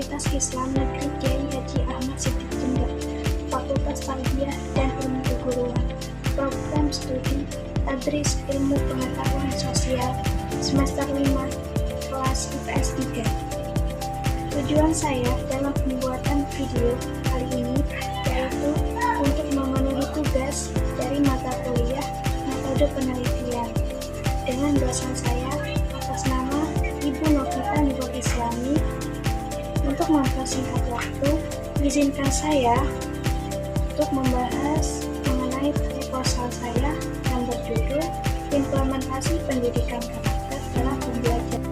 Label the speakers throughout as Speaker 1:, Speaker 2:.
Speaker 1: Universitas Islam Negeri Kiai Haji Ahmad Siddiq Jember, Fakultas Tarbiyah dan Ilmu Keguruan, Program Studi Tadris Ilmu Pengetahuan Sosial, Semester 5, Kelas IPS 3. Tujuan saya dalam pembuatan video kali ini yaitu untuk memenuhi tugas dari mata kuliah metode penelitian dengan dosen saya atas nama Ibu Novita Nurul Islami. Untuk mempersingkat waktu, izinkan saya untuk membahas mengenai proposal saya yang berjudul Implementasi Pendidikan Karakter dalam Pembelajaran.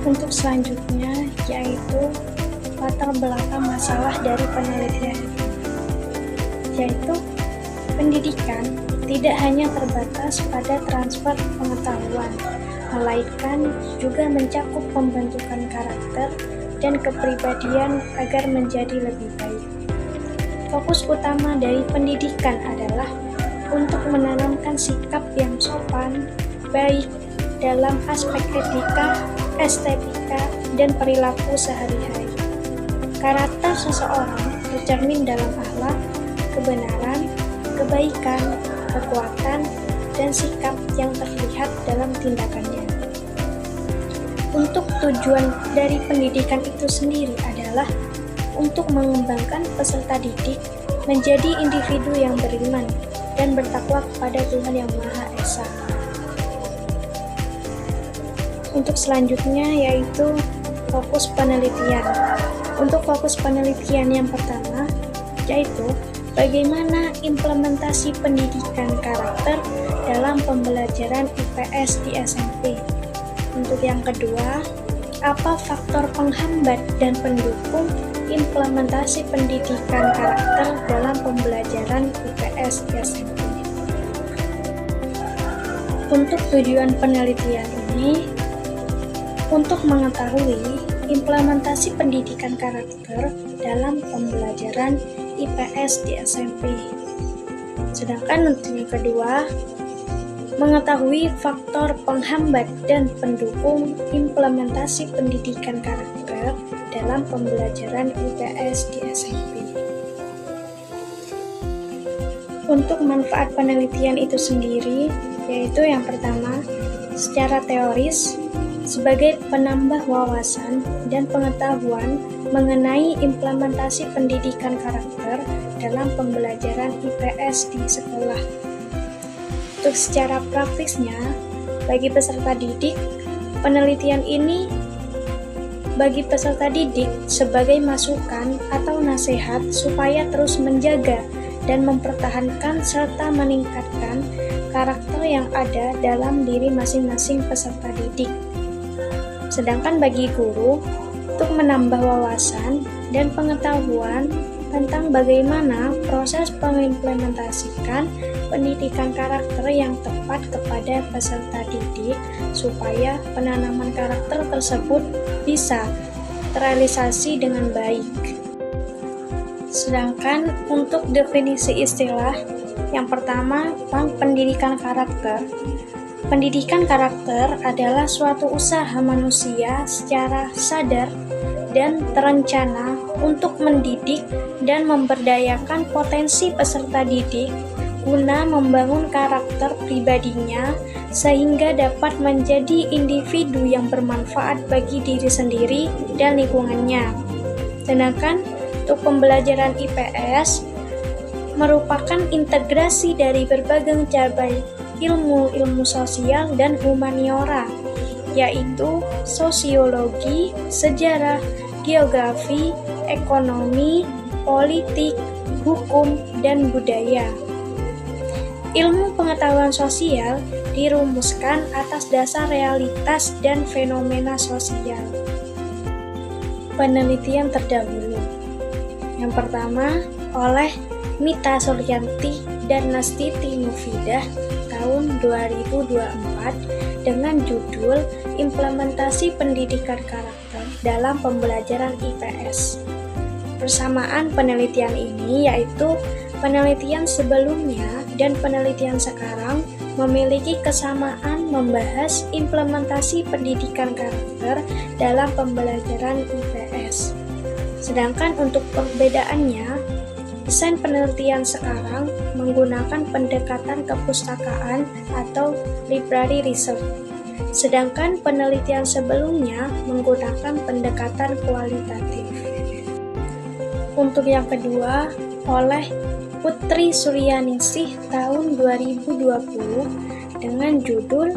Speaker 1: Untuk selanjutnya yaitu latar belakang masalah dari penelitian ini, yaitu pendidikan tidak hanya terbatas pada transfer pengetahuan, melainkan juga mencakup pembentukan karakter dan kepribadian agar menjadi lebih baik. Fokus utama dari pendidikan adalah untuk menanamkan sikap yang sopan, baik dalam aspek etika, estetika, dan perilaku sehari-hari. Karakter seseorang tercermin dalam akhlak, kebenaran, kebaikan, kekuatan, dan sikap yang terlihat dalam tindakannya. Untuk tujuan dari pendidikan itu sendiri adalah untuk mengembangkan peserta didik menjadi individu yang beriman dan bertakwa kepada Tuhan Yang Maha Esa. Untuk selanjutnya yaitu fokus penelitian. Untuk fokus penelitian yang pertama yaitu bagaimana implementasi pendidikan karakter dalam pembelajaran IPS di SMP. Untuk yang kedua, apa faktor penghambat dan pendukung implementasi pendidikan karakter dalam pembelajaran IPS di SMP. Untuk tujuan penelitian ini, untuk mengetahui implementasi pendidikan karakter dalam pembelajaran IPS di SMP. Sedangkan untuk yang kedua, mengetahui faktor penghambat dan pendukung implementasi pendidikan karakter dalam pembelajaran IPS di SMP. Untuk manfaat penelitian itu sendiri, yaitu yang pertama, secara teoris, sebagai penambah wawasan dan pengetahuan mengenai implementasi pendidikan karakter dalam pembelajaran IPS di sekolah. Untuk secara praktisnya, bagi peserta didik, penelitian ini bagi peserta didik sebagai masukan atau nasihat supaya terus menjaga dan mempertahankan serta meningkatkan karakter yang ada dalam diri masing-masing peserta didik. Sedangkan bagi guru, untuk menambah wawasan dan pengetahuan tentang bagaimana proses mengimplementasikan pendidikan karakter yang tepat kepada peserta didik supaya penanaman karakter tersebut bisa terrealisasi dengan baik. Sedangkan untuk definisi istilah, yang pertama tentang pendidikan karakter. Pendidikan karakter adalah suatu usaha manusia secara sadar dan terencana untuk mendidik dan memberdayakan potensi peserta didik guna membangun karakter pribadinya sehingga dapat menjadi individu yang bermanfaat bagi diri sendiri dan lingkungannya. Sedangkan untuk pembelajaran IPS merupakan integrasi dari berbagai cabang ilmu sosial dan humaniora, yaitu sosiologi, sejarah, geografi, ekonomi, politik, hukum, dan budaya. Ilmu pengetahuan sosial dirumuskan atas dasar realitas dan fenomena sosial. Penelitian terdahulu. Yang pertama, oleh Mita Suryanti dan Nastiti Mufidah tahun 2024 dengan judul Implementasi Pendidikan Karakter dalam Pembelajaran IPS. Persamaan penelitian ini yaitu penelitian sebelumnya dan penelitian sekarang memiliki kesamaan membahas implementasi pendidikan karakter dalam pembelajaran IPS. Sedangkan untuk perbedaannya, desain penelitian sekarang menggunakan pendekatan kepustakaan atau library research, sedangkan penelitian sebelumnya menggunakan pendekatan kualitatif. Untuk yang kedua, oleh Putri Suryaningsih tahun 2020 dengan judul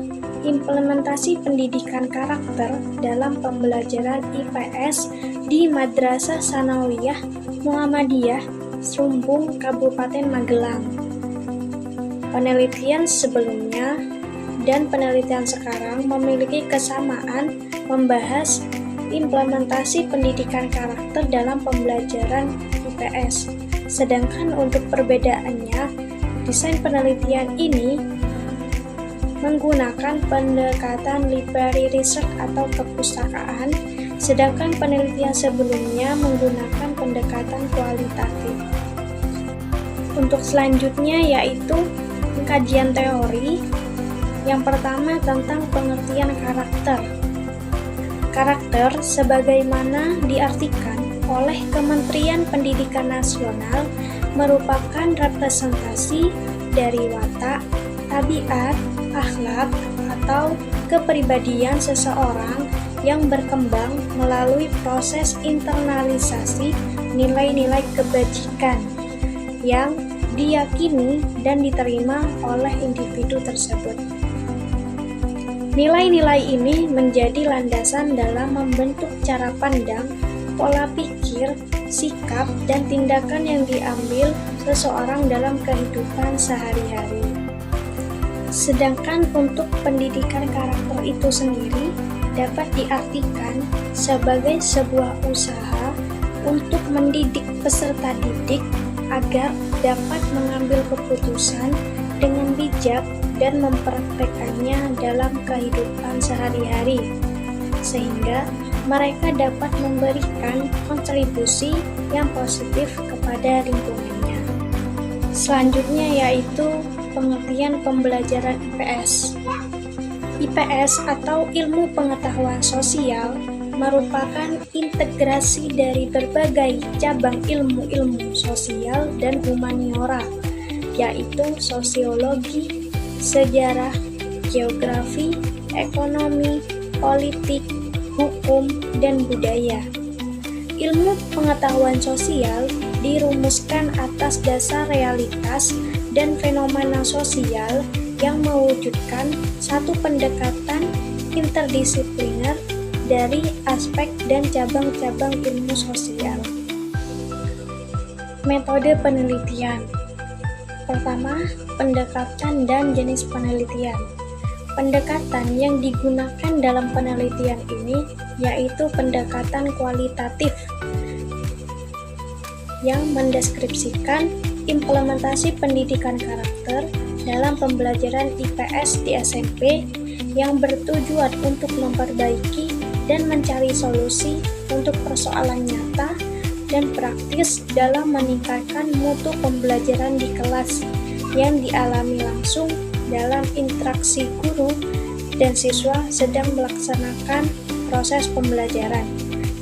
Speaker 1: Implementasi Pendidikan Karakter dalam Pembelajaran IPS di Madrasah Sanawiyah Muhammadiyah Srumbung, Kabupaten Magelang. Penelitian sebelumnya dan penelitian sekarang memiliki kesamaan membahas implementasi pendidikan karakter dalam pembelajaran IPS. Sedangkan untuk perbedaannya, desain penelitian ini menggunakan pendekatan library research atau kepustakaan, sedangkan penelitian sebelumnya menggunakan pendekatan kualitatif. Untuk selanjutnya yaitu kajian teori. Yang pertama tentang pengertian karakter. Karakter sebagaimana diartikan oleh Kementerian Pendidikan Nasional merupakan representasi dari watak, tabiat, akhlak, atau kepribadian seseorang yang berkembang melalui proses internalisasi nilai-nilai kebajikan yang diyakini dan diterima oleh individu tersebut. Nilai-nilai ini menjadi landasan dalam membentuk cara pandang, pola pikir, sikap, dan tindakan yang diambil seseorang dalam kehidupan sehari-hari. Sedangkan untuk pendidikan karakter itu sendiri dapat diartikan sebagai sebuah usaha untuk mendidik peserta didik agar dapat mengambil keputusan dengan bijak dan mempraktekkannya dalam kehidupan sehari-hari, sehingga mereka dapat memberikan kontribusi yang positif kepada lingkungannya. Selanjutnya yaitu pengertian pembelajaran IPS. IPS atau Ilmu Pengetahuan Sosial merupakan integrasi dari berbagai cabang ilmu-ilmu sosial dan humaniora, yaitu sosiologi, sejarah, geografi, ekonomi, politik, hukum, dan budaya. Ilmu pengetahuan sosial dirumuskan atas dasar realitas dan fenomena sosial yang mewujudkan satu pendekatan interdisipliner dari aspek dan cabang-cabang ilmu sosial. Metode penelitian. Pertama, pendekatan dan jenis penelitian. Pendekatan yang digunakan dalam penelitian ini yaitu pendekatan kualitatif yang mendeskripsikan implementasi pendidikan karakter dalam pembelajaran IPS di SMP yang bertujuan untuk memperbaiki dan mencari solusi untuk persoalan nyata dan praktis dalam meningkatkan mutu pembelajaran di kelas yang dialami langsung dalam interaksi guru dan siswa sedang melaksanakan proses pembelajaran.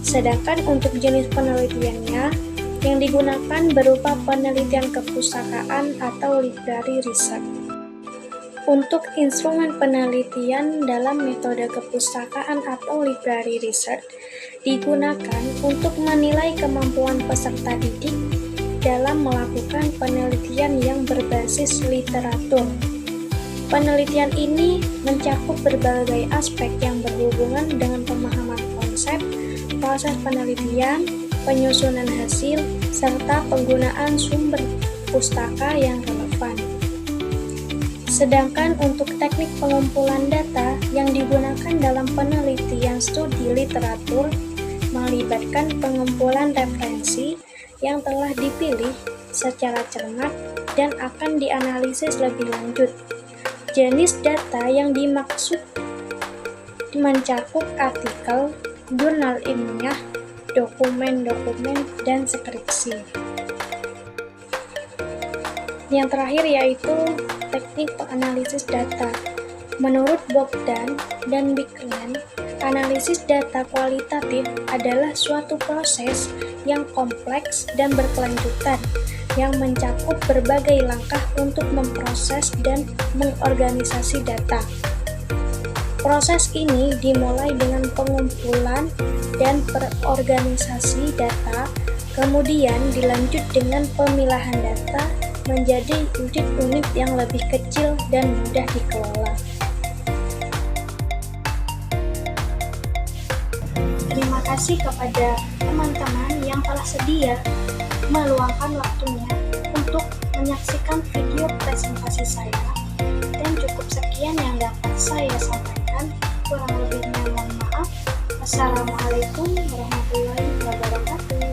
Speaker 1: Sedangkan untuk jenis penelitiannya yang digunakan berupa penelitian kepustakaan atau library research. Untuk instrumen penelitian dalam metode kepustakaan atau library research digunakan untuk menilai kemampuan peserta didik dalam melakukan penelitian yang berbasis literatur. Penelitian ini mencakup berbagai aspek yang berhubungan dengan pemahaman konsep, proses penelitian, penyusunan hasil, serta penggunaan sumber pustaka yang relevan. Sedangkan untuk teknik pengumpulan data yang digunakan dalam penelitian studi literatur melibatkan pengumpulan referensi yang telah dipilih secara cermat dan akan dianalisis lebih lanjut. Jenis data yang dimaksud mencakup artikel, jurnal ilmiah, dokumen-dokumen, dan skripsi. Yang terakhir yaitu teknik analisis data. Menurut Bogdan dan Biklen, analisis data kualitatif adalah suatu proses yang kompleks dan berkelanjutan yang mencakup berbagai langkah untuk memproses dan mengorganisasi data. Proses ini dimulai dengan pengumpulan dan perorganisasi data, kemudian dilanjut dengan pemilahan data menjadi unit-unit yang lebih kecil dan mudah dikelola. Terima kasih kepada teman-teman yang telah sedia meluangkan waktunya untuk menyaksikan video presentasi saya, dan cukup sekian yang dapat saya sampaikan. Kurang lebihnya mohon maaf. Wassalamualaikum warahmatullahi wabarakatuh.